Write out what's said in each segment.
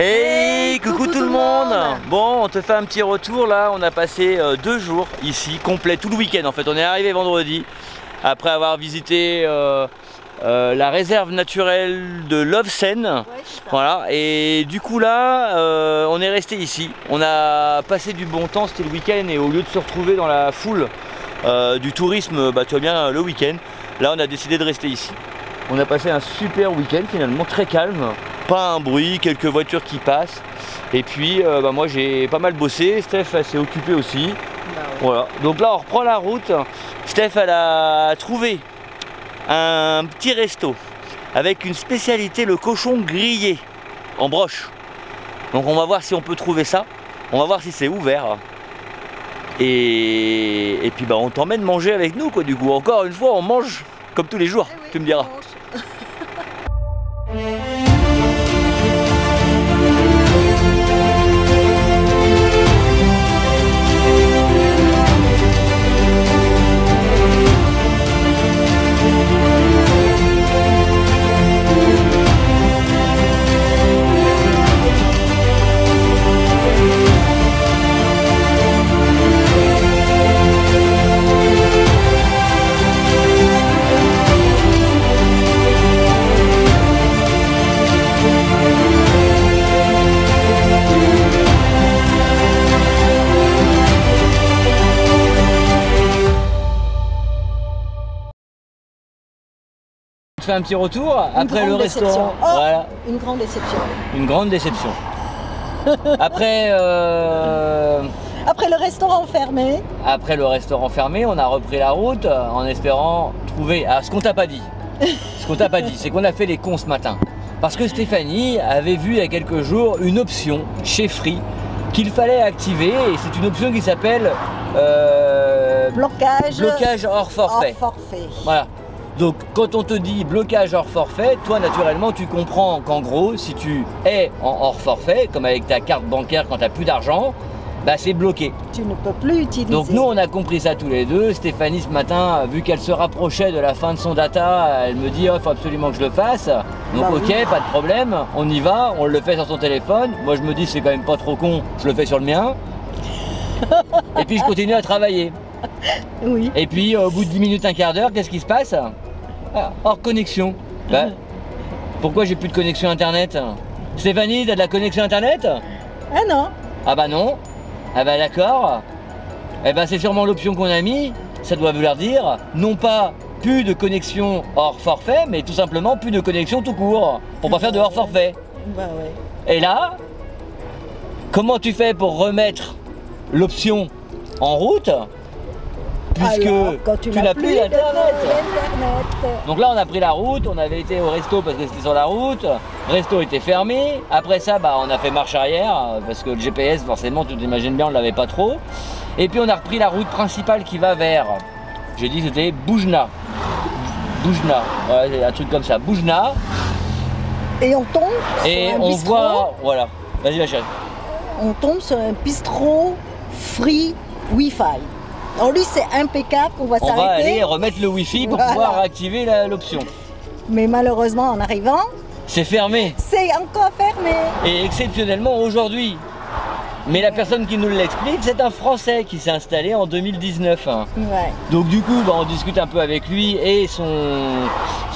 Hey, coucou tout le monde. Bon, on te fait un petit retour là, on a passé 2 jours ici, complet, tout le week-end en fait. On est arrivé vendredi, après avoir visité la réserve naturelle de Lovesen. Ouais, voilà, et du coup là, on est resté ici. On a passé du bon temps, c'était le week-end, et au lieu de se retrouver dans la foule du tourisme, bah, tu vois bien, le week-end, là on a décidé de rester ici. On a passé un super week-end finalement, très calme. Pas un bruit, quelques voitures qui passent. Et puis bah moi j'ai pas mal bossé, Steph s'est occupée aussi. Bah ouais. Voilà. Donc là on reprend la route. Steph elle a trouvé un petit resto avec une spécialité, le cochon grillé en broche. Donc on va voir si on peut trouver ça. On va voir si c'est ouvert. Et puis bah on t'emmène manger avec nous quoi, du coup. Encore une fois on mange comme tous les jours, oui, tu me diras. Tu fais un petit retour après le restaurant. Oh, voilà. Une grande déception. Une grande déception. Après le restaurant fermé. Après le restaurant fermé, on a repris la route en espérant trouver. Alors ce qu'on t'a pas dit. Ce qu'on t'a pas dit, c'est qu'on a fait les cons ce matin. Parce que Stéphanie avait vu il y a quelques jours une option chez Free qu'il fallait activer, et c'est une option qui s'appelle blocage hors forfait. Hors forfait. Voilà. Donc quand on te dit blocage hors forfait, toi naturellement tu comprends qu'en gros si tu es en hors forfait, comme avec ta carte bancaire quand tu n'as plus d'argent, bah c'est bloqué. Tu ne peux plus utiliser. Donc nous on a compris ça tous les deux. Stéphanie ce matin, vu qu'elle se rapprochait de la fin de son data, elle me dit oh, faut absolument que je le fasse. Donc bah, ok, oui. Pas de problème, on y va, on le fait sur son téléphone. Moi je me dis c'est quand même pas trop con, je le fais sur le mien. Et puis je continue à travailler. Oui. Et puis au bout de 10 minutes, un quart d'heure, qu'est-ce qui se passe? Ah, hors connexion. Bah, pourquoi j'ai plus de connexion internet? Stéphanie, t'as de la connexion internet? Ah non. Ah bah non. Ah bah d'accord. Eh bah c'est sûrement l'option qu'on a mis. Ça doit vouloir dire non pas plus de connexion hors forfait, mais tout simplement plus de connexion tout court. Pour pas faire de hors forfait. Bah ouais. Et là, comment tu fais pour remettre l'option en route? Puisque tu n'as plus d'internet. Donc là on a pris la route, on avait été au resto parce que c'était sur la route, le resto était fermé, après ça bah, on a fait marche arrière parce que le GPS forcément tu t'imagines bien on ne l'avait pas trop. Et puis on a repris la route principale qui va vers, j'ai dit c'était Boujna, ouais, un truc comme ça, Boujna. Et on tombe et on bistrot. Voit, voilà, vas-y ma chérie. On tombe sur un bistrot free Wi-Fi. Alors lui c'est impeccable, on va s'arrêter. On va aller remettre le Wi-Fi pour pouvoir activer l'option. Mais malheureusement en arrivant, c'est fermé. C'est encore fermé. Et exceptionnellement aujourd'hui. Mais la personne qui nous l'explique, c'est un Français qui s'est installé en 2019. Ouais. Donc du coup, bah, on discute un peu avec lui et son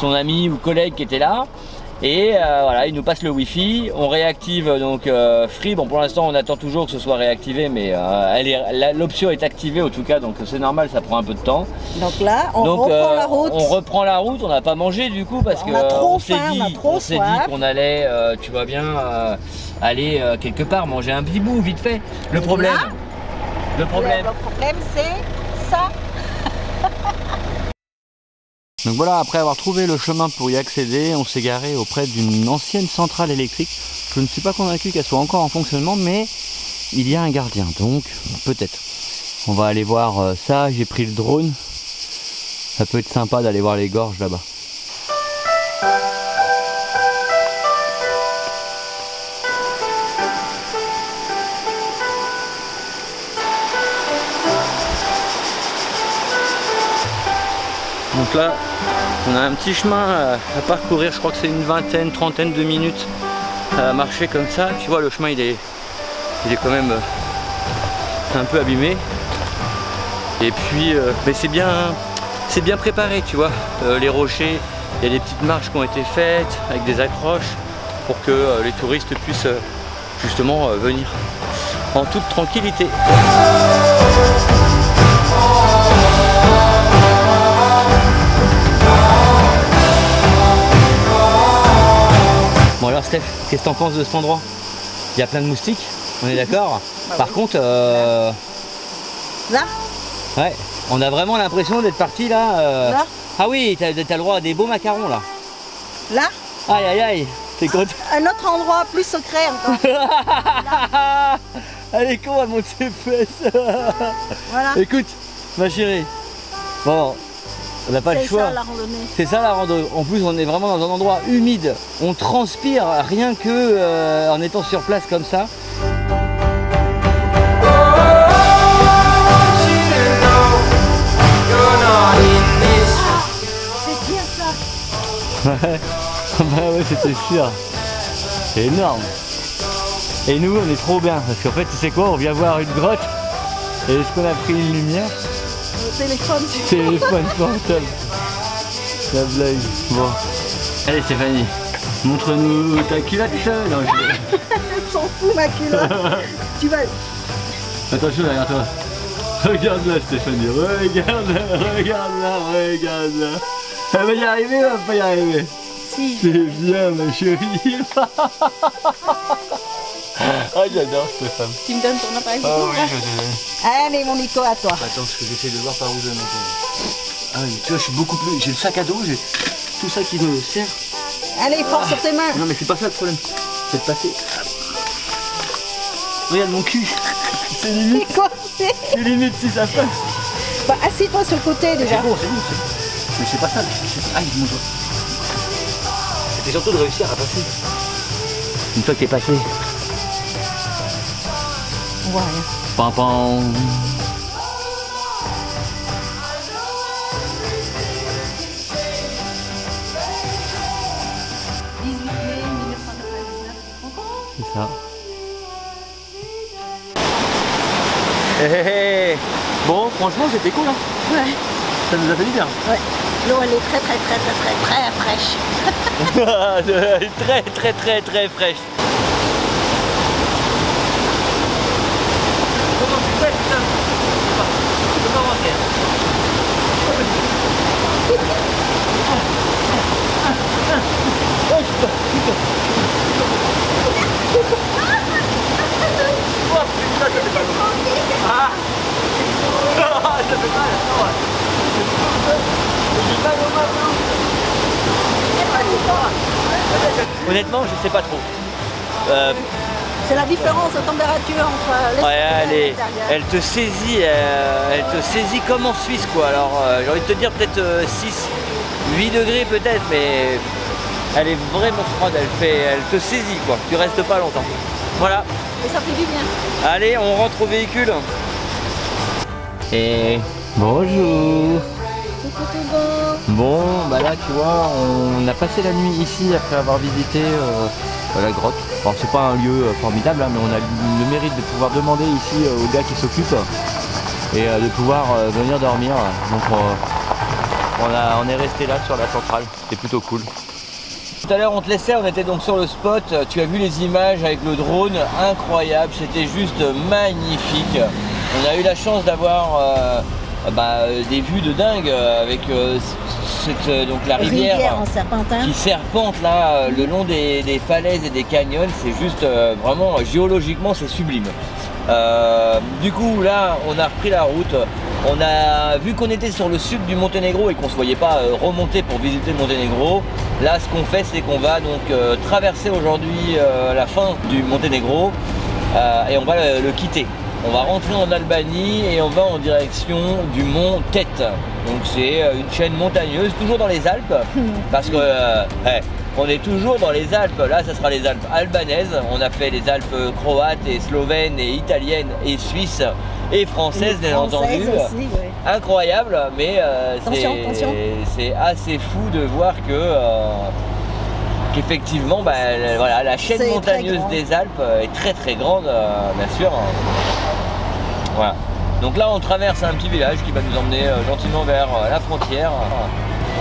ami ou collègue qui était là. Et voilà, il nous passe le Wi-Fi, on réactive donc Free. Bon pour l'instant on attend toujours que ce soit réactivé, mais l'option est activée en tout cas, donc c'est normal, ça prend un peu de temps. Donc là on reprend la route. On reprend la route, on n'a pas mangé du coup parce qu'on s'est dit qu'on allait, tu vois bien, aller quelque part manger un petit bout vite fait. Le problème c'est ça. Donc voilà, après avoir trouvé le chemin pour y accéder, on s'est garé auprès d'une ancienne centrale électrique. Je ne suis pas convaincu qu'elle soit encore en fonctionnement, mais il y a un gardien, donc peut-être. On va aller voir ça, j'ai pris le drone. Ça peut être sympa d'aller voir les gorges là-bas. Donc là, on a un petit chemin à parcourir, je crois que c'est une vingtaine, trentaine de minutes à marcher comme ça. Tu vois, le chemin il est quand même un peu abîmé. Et puis, mais c'est bien préparé, tu vois. Les rochers, il y a des petites marches qui ont été faites avec des accroches pour que les touristes puissent justement venir en toute tranquillité. Bon alors Steph, qu'est-ce que t'en penses de cet endroit? Il y a plein de moustiques, on est d'accord? Bah Par oui. contre, Là, ouais, on a vraiment l'impression d'être parti là. là, Ah oui, t'as le droit à des beaux macarons là. là, Aïe aïe aïe, t'es content? un autre endroit plus secret encore. Elle est con, elle monte ses fesses. Voilà. Écoute, ma chérie, bon, on n'a pas le C'est choix. ça la randonnée. C'est ça la rando. En plus, on est vraiment dans un endroit humide. On transpire rien que en étant sur place comme ça. C'est bien ça. Bah ouais, c'était sûr. C'est énorme. Et nous, on est trop bien. Parce qu'en fait, tu sais quoi, on vient voir une grotte. Et est-ce qu'on a pris une lumière? Le téléphone, Téléphone portable. La blague. Bon. Allez Stéphanie, montre-nous ta culotte. Non, je s'en fout ma culotte. Tu vas. Attention derrière toi. Regarde-la Stéphanie, regarde-la, regarde-la. Elle va y arriver ou elle va pas y arriver? Si. C'est bien ma chérie. Ah j'adore Stéphane. Tu me donnes ton appareil Ah photo oui, là. je Allez mon Nico, à toi. Attends, parce que j'essaie de voir par où je vais monter. Ah oui, tu vois, je suis beaucoup plus... J'ai le sac à dos, j'ai tout ça qui me sert. Allez, fort sur tes mains. Non mais c'est pas ça le problème. C'est de passer. Regarde mon cul. C'est limite. C'est quoi c'est? C'est limite si ça passe. Bah, assis-toi sur le côté déjà. C'est bon, c'est bon. Mais c'est pas ça. Aïe, mon doigt. C'était surtout de réussir à passer. Une fois que t'es passé. On voit rien. Pam pam. C'est ça. Hey. Bon, franchement, c'était cool, hein. Ouais. Ça nous a fait du bien. Ouais. L'eau, elle est très fraîche. Très fraîche. Comment tu fais, putain? Je peux pas avancer. Oh, putain. Oh putain, ça fait mal. Ah. Ça fait mal, attends. J'ai mal au main. Honnêtement, je sais pas trop. C'est la différence de température entre l'extérieur et l'intérieur. Elle te saisit comme en Suisse quoi. Alors j'ai envie de te dire peut-être 8 degrés peut-être, mais elle est vraiment froide, elle te saisit quoi. Tu restes pas longtemps. Voilà. Et ça fait du bien. Allez, on rentre au véhicule. Et bonjour. Coucou tout le monde. Bon, bah là tu vois, on a passé la nuit ici après avoir visité la grotte. Alors c'est pas un lieu formidable, hein, mais on a le mérite de pouvoir demander ici aux gars qui s'occupent et de pouvoir venir dormir. Donc on est resté là sur la centrale, c'était plutôt cool. Tout à l'heure on te laissait, on était donc sur le spot, tu as vu les images avec le drone, incroyable, c'était juste magnifique. On a eu la chance d'avoir des vues de dingue avec donc la rivière en serpentin qui serpente là le long des falaises et des canyons. C'est juste vraiment géologiquement c'est sublime. Du coup là on a repris la route, on a vu qu'on était sur le sud du Monténégro et qu'on se voyait pas remonter pour visiter le Monténégro. Là ce qu'on fait c'est qu'on va donc traverser aujourd'hui la fin du Monténégro et on va le quitter. On va rentrer en Albanie et on va en direction du mont Tête. Donc c'est une chaîne montagneuse, toujours dans les Alpes, parce que on est toujours dans les Alpes. Là, ça sera les Alpes albanaises. On a fait les Alpes croates et slovènes et italiennes et suisses et françaises, bien entendu. Aussi, ouais. Incroyable, mais attention. c'est assez fou de voir que qu'effectivement, bah, voilà, la chaîne montagneuse des Alpes est très grande, bien sûr. Voilà. Donc là, on traverse un petit village qui va nous emmener gentiment vers la frontière.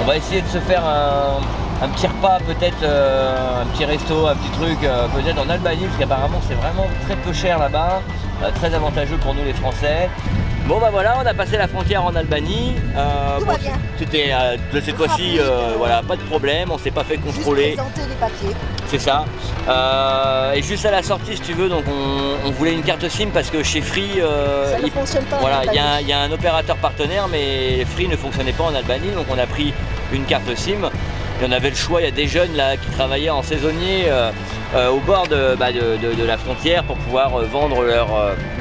On va essayer de se faire un petit repas, peut-être un petit resto, un petit truc, peut-être en Albanie, parce qu'apparemment c'est vraiment très peu cher là-bas, très avantageux pour nous les Français. Bon bah voilà, on a passé la frontière en Albanie. Tout va bien. C'était cette fois-ci, voilà, pas de problème, on s'est pas fait contrôler. Juste présenter les papiers. C'est ça. Et juste à la sortie, si tu veux, donc on voulait une carte SIM parce que chez Free, ça ne fonctionne pas. Voilà, il y a un opérateur partenaire, mais Free ne fonctionnait pas en Albanie, donc on a pris une carte SIM. Et on avait le choix, il y a des jeunes là qui travaillaient en saisonnier au bord de la frontière pour pouvoir vendre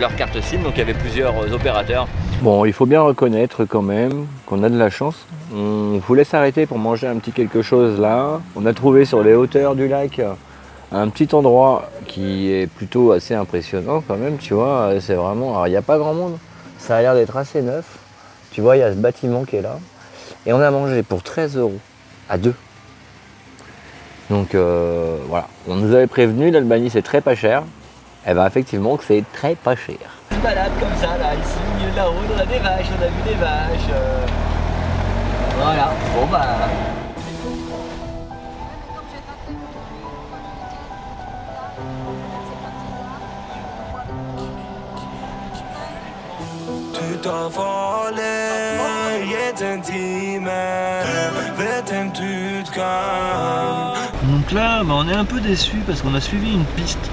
leur carte SIM, donc il y avait plusieurs opérateurs. Bon, il faut bien reconnaître quand même qu'on a de la chance. On voulait s'arrêter pour manger un petit quelque chose là. On a trouvé sur les hauteurs du lac un petit endroit qui est plutôt assez impressionnant quand même, tu vois. C'est vraiment, alors il n'y a pas grand monde, ça a l'air d'être assez neuf. Tu vois, il y a ce bâtiment qui est là. Et on a mangé pour 13 € à deux. Donc voilà, on nous avait prévenu, l'Albanie c'est très pas cher. Et bien effectivement que c'est très pas cher. On se balade comme ça là, ici au milieu de la route, on a des vaches, on a vu des vaches. Voilà, bon bah... Donc là, bah, on est un peu déçus parce qu'on a suivi une piste.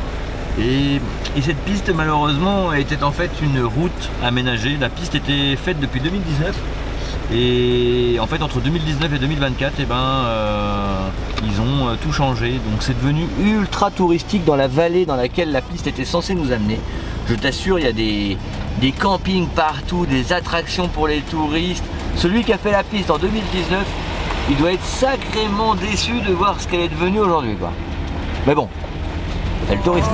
Et cette piste malheureusement était en fait une route aménagée. La piste était faite depuis 2019. Et en fait entre 2019 et 2024, eh ben, ils ont tout changé. Donc c'est devenu ultra touristique dans la vallée dans laquelle la piste était censée nous amener. Je t'assure, il y a des campings partout, des attractions pour les touristes. Celui qui a fait la piste en 2019, il doit être sacrément déçu de voir ce qu'elle est devenue aujourd'hui, quoi. Mais bon, c'est le tourisme.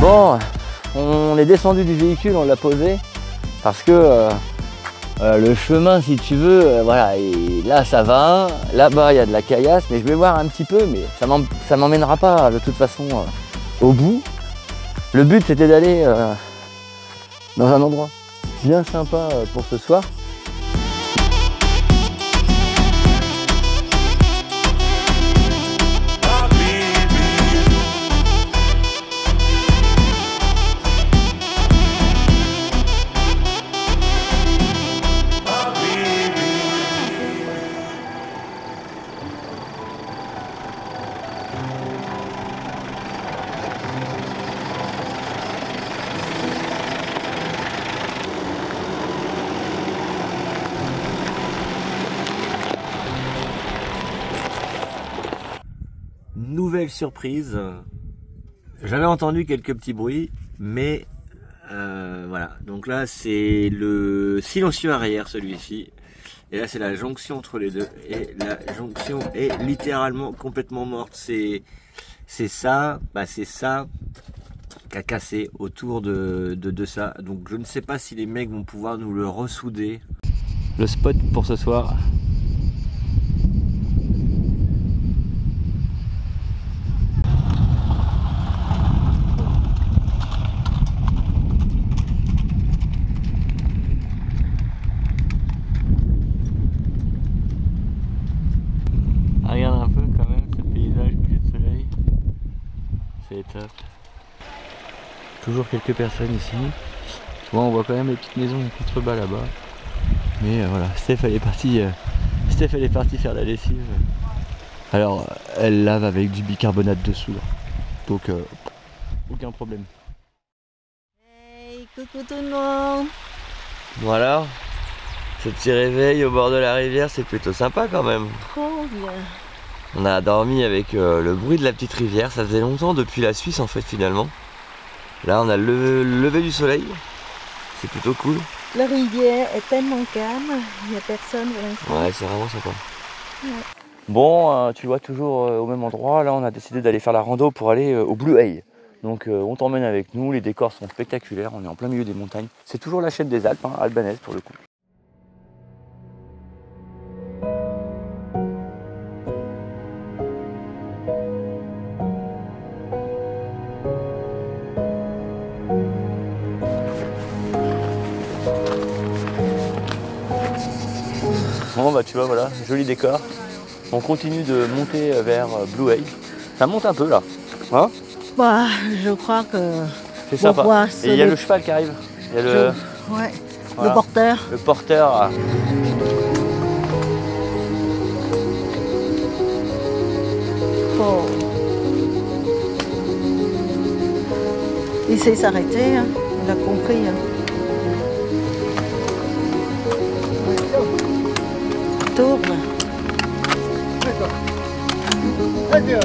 Bon, on est descendu du véhicule, on l'a posé parce que le chemin, si tu veux, voilà, et là ça va, là-bas il y a de la caillasse, mais je vais voir un petit peu, mais ça m'emmènera pas de toute façon au bout. Le but c'était d'aller dans un endroit bien sympa pour ce soir. Nouvelle surprise, j'avais entendu quelques petits bruits, mais voilà, donc là c'est le silencieux arrière celui-ci, et là c'est la jonction entre les deux, et la jonction est littéralement complètement morte. C'est ça, bah c'est ça qui a cassé autour de ça, donc je ne sais pas si les mecs vont pouvoir nous le ressouder. Le spot pour ce soir. Regarde un peu quand même ce paysage couché de soleil, c'est top. Toujours quelques personnes ici. Tu vois, on voit quand même les petites maisons en contrebas là-bas. Mais voilà, Steph elle est partie faire la lessive. Alors elle lave avec du bicarbonate de soude. Donc aucun problème. Hey, coucou tout le monde. Voilà. Ce petit réveil au bord de la rivière, c'est plutôt sympa quand même. Trop bien. On a dormi avec le bruit de la petite rivière, ça faisait longtemps depuis la Suisse en fait finalement. Là on a le lever du soleil, c'est plutôt cool. La rivière est tellement calme, il n'y a personne pour l'instant. Ouais, c'est vraiment sympa. Ouais. Bon, tu vois, toujours au même endroit. Là, on a décidé d'aller faire la rando pour aller au Blue Hay. Donc, on t'emmène avec nous. Les décors sont spectaculaires. On est en plein milieu des montagnes. C'est toujours la chaîne des Alpes, hein, albanaise pour le coup. Bon bah tu vois voilà, joli décor. On continue de monter vers Blue Hay. Ça monte un peu là. Hein? Bah, je crois que c'est sympa. Et il y a le cheval qui arrive. Il y a le, ouais, voilà, le porteur. Le porteur. Oh. Il sait s'arrêter, hein. Il a compris. Hein. Tourne. D'accord. Adieu.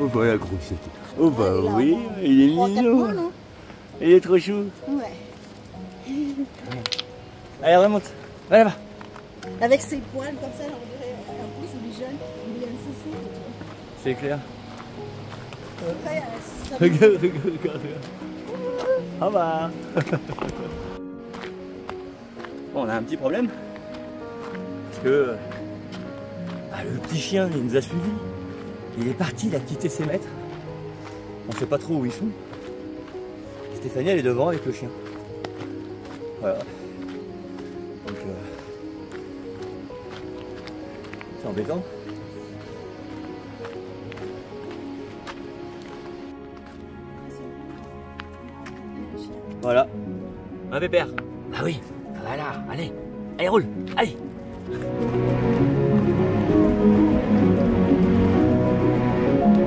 Oh bah la grosse. Oh bah oui, il est mignon. Il est trop chou. Ouais. Allez, remonte. Va là-bas. Avec ses poils comme ça, on dirait en plus il est jeune, il est un foufou. C'est clair. Après, Regarde. Ah bah. Bon, on a un petit problème. Parce que bah, le petit chien, il nous a suivis. Il est parti, il a quitté ses maîtres. On sait pas trop où ils sont. Stéphanie, elle est devant avec le chien. Voilà. Donc, c'est embêtant. Voilà. Un pépère. Ah oui. Voilà. Allez. Allez, roule. Allez.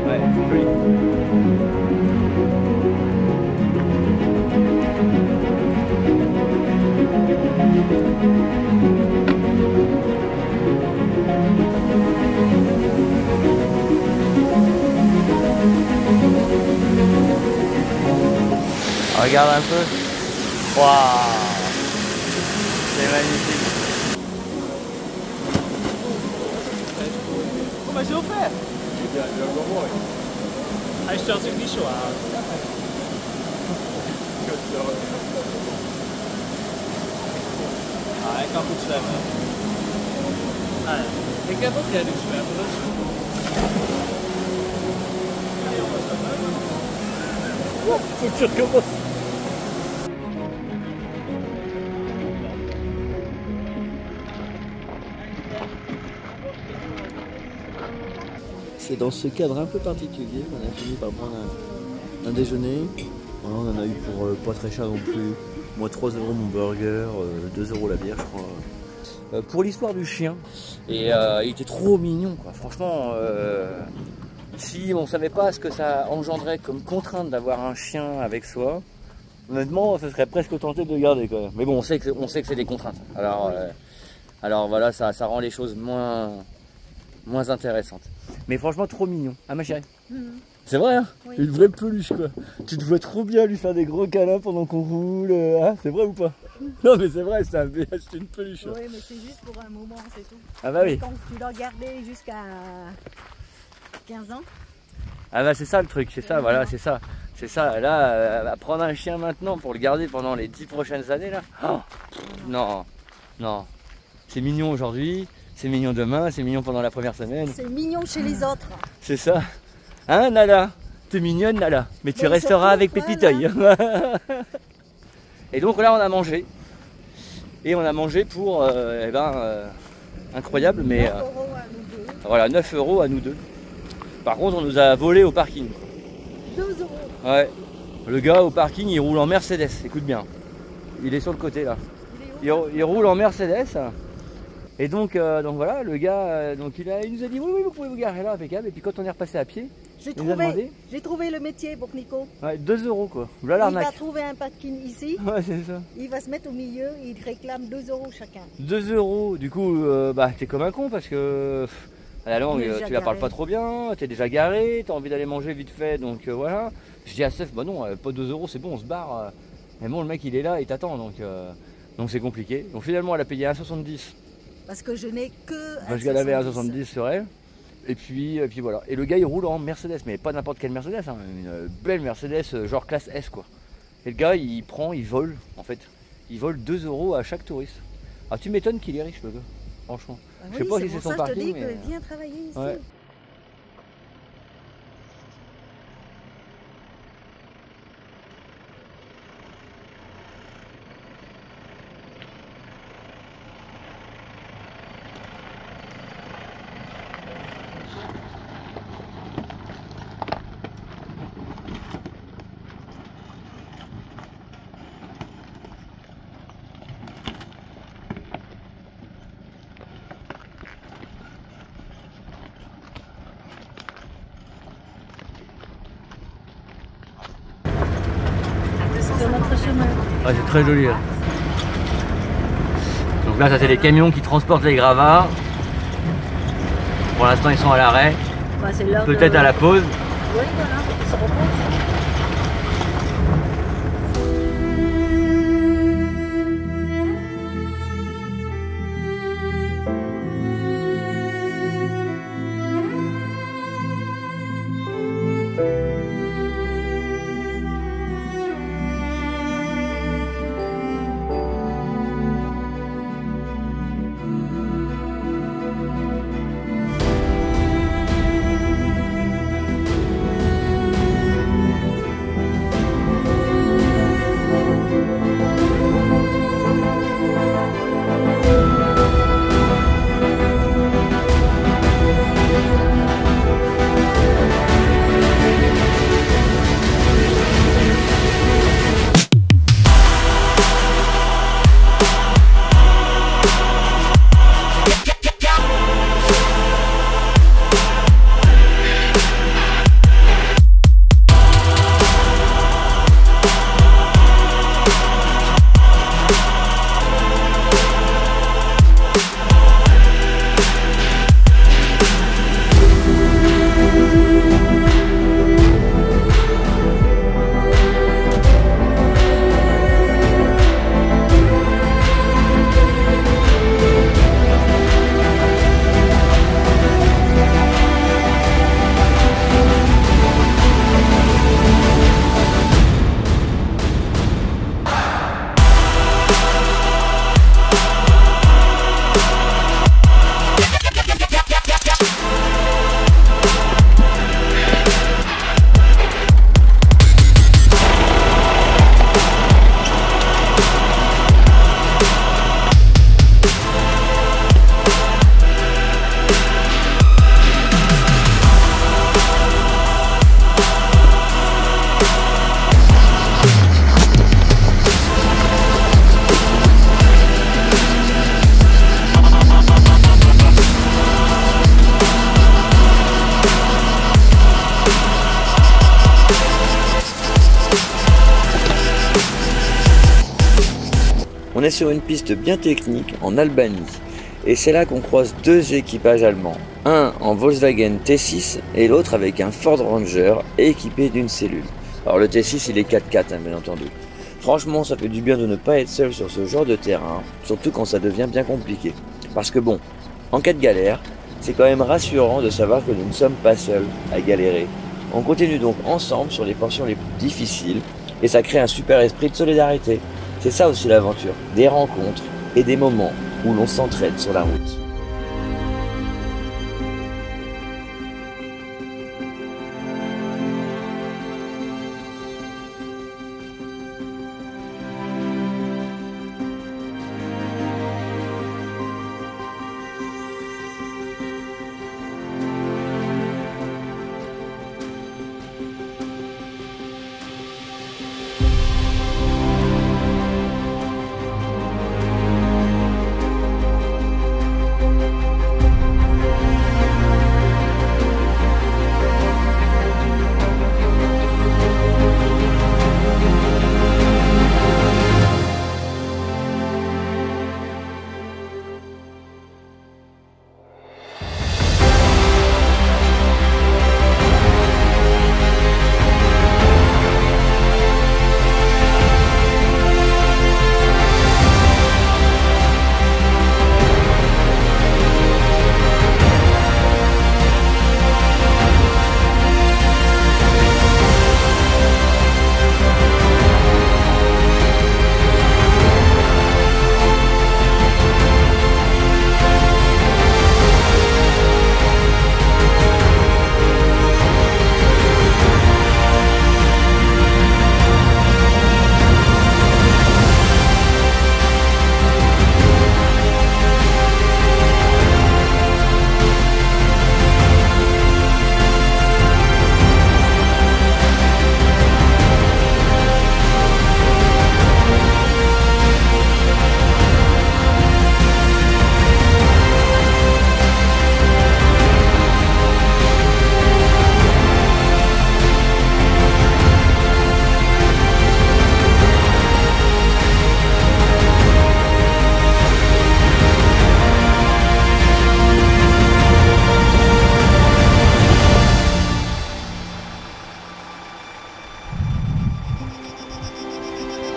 Ouais, c'est joli. Regarde un peu. Waouh, c'est magnifique. Kom maar zo ver. Ja, dat is wel mooi. Hij stelt zich niet zo aan. Ah, hij kan goed zwemmen. Ah, ik heb ook reddingszwemmen, dus... Faut que tu recommences. C'est dans ce cadre un peu particulier qu'on a fini par prendre un déjeuner. Voilà, on en a eu pour pas très cher non plus. Moi 3 € mon burger, 2 € la bière je crois. Pour l'histoire du chien, et il était trop mignon quoi. Franchement, si on savait pas ce que ça engendrait comme contrainte d'avoir un chien avec soi, honnêtement, ce serait presque tenté de le garder quand même. Mais bon, on sait que c'est des contraintes. Alors voilà, ça rend les choses moins intéressantes. Mais franchement, trop mignon. Ah ma chérie. C'est vrai, hein? Oui. Une vraie peluche quoi. Tu te vois trop bien lui faire des gros câlins pendant qu'on roule. Hein, c'est vrai ou pas? Non mais c'est vrai, c'est une peluche. Oui, mais c'est juste pour un moment, c'est tout. Ah bah oui. Quand tu dois garder jusqu'à 15 ans. Ah bah c'est ça le truc, c'est ça, voilà, c'est ça. C'est ça, là, prendre un chien maintenant pour le garder pendant les 10 prochaines années là. Oh, non, non. C'est mignon aujourd'hui, c'est mignon demain, c'est mignon pendant la première semaine. C'est mignon chez les autres. C'est ça. Hein Nala? T'es mignonne Nala, mais tu resteras avec Pépitoy. Et donc là on a mangé. Et on a mangé pour incroyable, mais 9 € à nous deux. voilà, 9 € à nous deux. Par contre, on nous a volé au parking. 2 €. Ouais, le gars au parking, il roule en Mercedes, écoute bien. Il est sur le côté là. Il roule en Mercedes. Et donc voilà, le gars, il nous a dit oui, vous pouvez vous garer là, impeccable. Et puis quand on est repassé à pied, J'ai il nous a demandé trouvé le métier pour Nico. ouais, 2 € quoi. Voilà Il va l'arnaque. trouver un parking ici. Ouais, c'est ça. Il va se mettre au milieu. Il réclame 2 € chacun. 2 €, du coup, t'es comme un con parce que à la langue, Déjà tu la parles garé. pas trop bien, t'es déjà garé, t'as envie d'aller manger vite fait, donc voilà. Je dis à Steph, bah non, pas 2 €, c'est bon, on se barre. Mais bon, le mec il est là, il t'attend, donc c'est compliqué. Donc finalement, elle a payé 1,70. Parce que je n'ai que. Parce qu'elle avait 1,70 sur elle. Et puis voilà. Et le gars il roule en Mercedes, mais pas n'importe quelle Mercedes, hein, une belle Mercedes genre classe S quoi. Et le gars il vole en fait. Il vole 2 € à chaque touriste. Ah tu m'étonnes qu'il est riche le gars, franchement. Ah Je sais oui, pas si pour c'est son ça, parking. Je te dis mais... que viens travailler ici. Ouais. Sur notre chemin. Ouais, c'est très joli là. Donc là ça c'est les camions qui transportent les gravats. Pour l'instant ils sont à l'arrêt. Bah, c'est l'heure Peut-être de... à la pause. Oui, voilà, on se repose. On est sur une piste bien technique en Albanie et c'est là qu'on croise deux équipages allemands. Un en Volkswagen T6 et l'autre avec un Ford Ranger équipé d'une cellule. Alors le T6 il est 4x4 hein, bien entendu. Franchement ça fait du bien de ne pas être seul sur ce genre de terrain, surtout quand ça devient bien compliqué. Parce que bon, en cas de galère, c'est quand même rassurant de savoir que nous ne sommes pas seuls à galérer. On continue donc ensemble sur les portions les plus difficiles et ça crée un super esprit de solidarité. C'est ça aussi l'aventure, des rencontres et des moments où l'on s'entraide sur la route.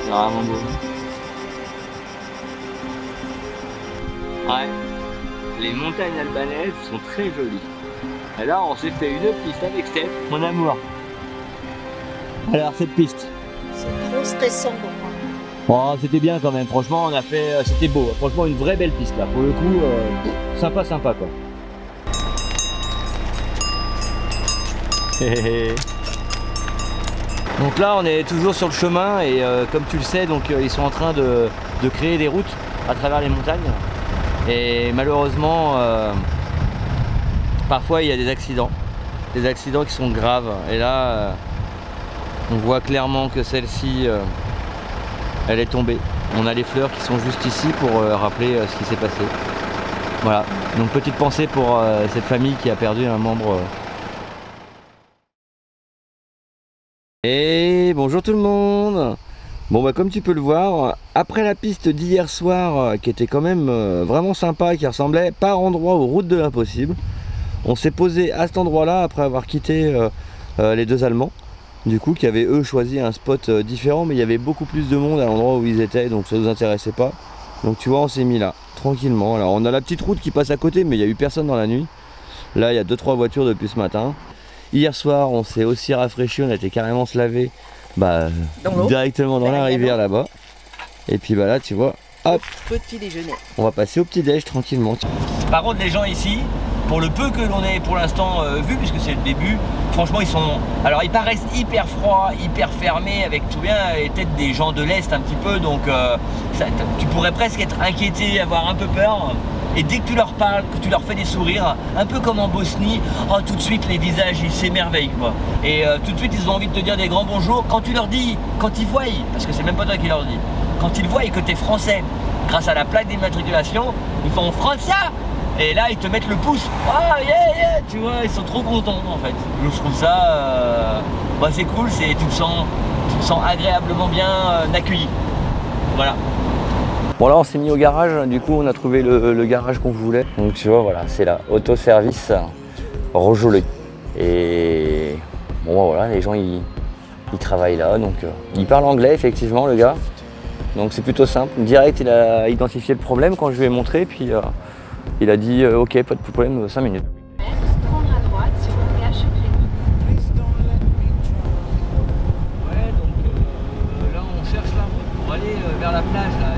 Vraiment beau. Ouais, les montagnes albanaises sont très jolies. Et là, on s'est fait une piste avec Steph, mon amour. Alors, cette piste. C'est trop stressant pour moi. Oh, c'était bien quand même, franchement, on a fait, c'était beau. Franchement, une vraie belle piste là. Pour le coup, sympa, sympa quoi. Donc là, on est toujours sur le chemin et comme tu le sais, donc ils sont en train de créer des routes à travers les montagnes. Et malheureusement, parfois il y a des accidents qui sont graves. Et là, on voit clairement que celle-ci, elle est tombée. On a les fleurs qui sont juste ici pour rappeler ce qui s'est passé. Voilà, donc petite pensée pour cette famille qui a perdu un membre. Et bonjour tout le monde. Bon bah comme tu peux le voir, après la piste d'hier soir qui était quand même vraiment sympa, qui ressemblait par endroit aux routes de l'impossible, on s'est posé à cet endroit là après avoir quitté les deux Allemands, du coup qui avaient eux choisi un spot différent, mais il y avait beaucoup plus de monde à l'endroit où ils étaient, donc ça nous intéressait pas. Donc tu vois, on s'est mis là tranquillement. Alors on a la petite route qui passe à côté, mais il n'y a eu personne dans la nuit. Là il y a 2-3 voitures depuis ce matin. Hier soir on s'est aussi rafraîchi, on a été carrément se laver directement dans la rivière là-bas. Et puis bah là tu vois, hop, Petit déjeuner. on va passer au petit déj tranquillement. Par contre les gens ici, pour le peu que l'on ait pour l'instant vu, puisque c'est le début, franchement ils sont... Alors ils paraissent hyper froids, hyper fermés, avec tout bien les têtes des gens de l'Est un petit peu, donc tu pourrais presque être inquiété, avoir un peu peur. Et dès que tu leur parles, que tu leur fais des sourires, un peu comme en Bosnie, oh, tout de suite les visages ils s'émerveillent quoi. Et tout de suite ils ont envie de te dire des grands bonjours. Quand tu leur dis, quand ils voient, parce que c'est même pas toi qui leur dis, quand ils voient et que tu es français, grâce à la plaque d'immatriculation, ils font Francia. Et là ils te mettent le pouce, ah yeah yeah, tu vois, ils sont trop contents en fait. Je trouve ça, bah, c'est cool, tu te sens agréablement bien accueilli. Voilà. Bon là on s'est mis au garage, du coup on a trouvé le garage qu'on voulait. Donc tu vois voilà, c'est là, autoservice Rojolet. Et bon voilà, les gens ils travaillent là, donc il parle anglais effectivement le gars. Donc c'est plutôt simple, direct il a identifié le problème quand je lui ai montré, puis il a dit ok pas de problème, 5 minutes. Prendre à droite sur le péage Crédit. Ouais donc là on cherche la route pour aller vers la plage là.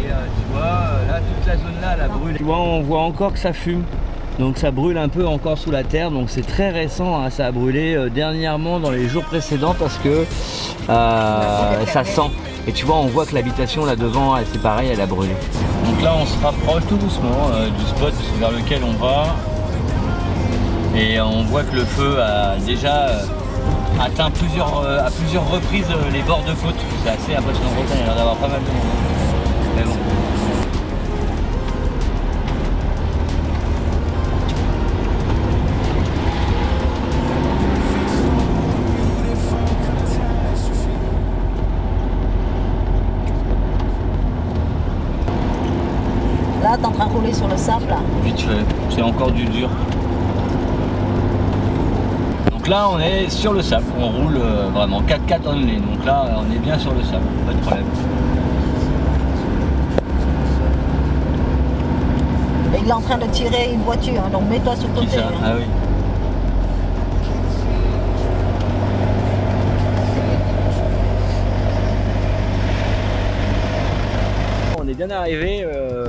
Tu vois, là toute la zone là, la brûle. Tu vois, on voit encore que ça fume. Donc ça brûle un peu encore sous la terre. Donc c'est très récent, hein. Ça a brûlé dernièrement dans les jours précédents parce que ça sent. Et tu vois, on voit que l'habitation là devant, c'est pareil, elle a brûlé. Donc là on se rapproche tout doucement du spot vers lequel on va. Et on voit que le feu a déjà atteint à plusieurs reprises les bords de côte. C'est assez impressionnant. Il y a l'air d'avoir pas mal de monde. Mais bon. Là, t'es en train de rouler sur le sable là. Vite fait, c'est encore du dur. Donc là on est sur le sable, on roule vraiment 4x4 only, donc là on est bien sur le sable, pas de problème. Et il est en train de tirer une voiture, hein, donc mets-toi sur le Qui côté. ça? Hein. Ah oui. On est bien arrivé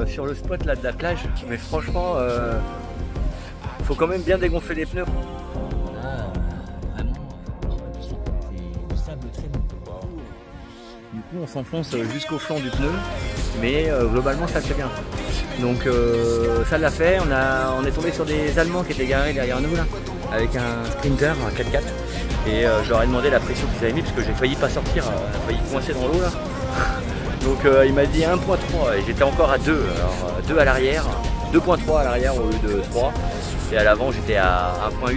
sur le spot là de la plage, mais franchement faut quand même bien dégonfler les pneus. Du coup on s'enfonce jusqu'au flanc du pneu, mais globalement ça le fait bien. Donc ça l'a fait, on est tombé sur des Allemands qui étaient garés derrière nous là, avec un Sprinter, un 4x4, et je leur ai demandé la pression qu'ils avaient mis parce que j'ai failli pas sortir, failli coincer dans l'eau là. Donc il m'a dit 1.3 et j'étais encore à 2, alors 2 à l'arrière, 2.3 à l'arrière au lieu de 3, et à l'avant j'étais à 1.8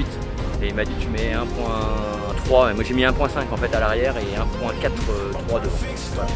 et il m'a dit tu mets 1.3, et moi j'ai mis 1.5 en fait à l'arrière et 1.4 3 devant. Voilà.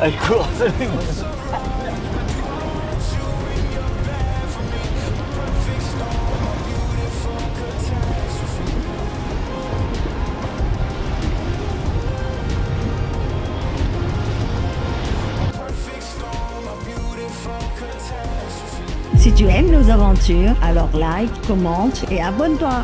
Elle court. Si tu aimes nos aventures, alors like, commente et abonne-toi.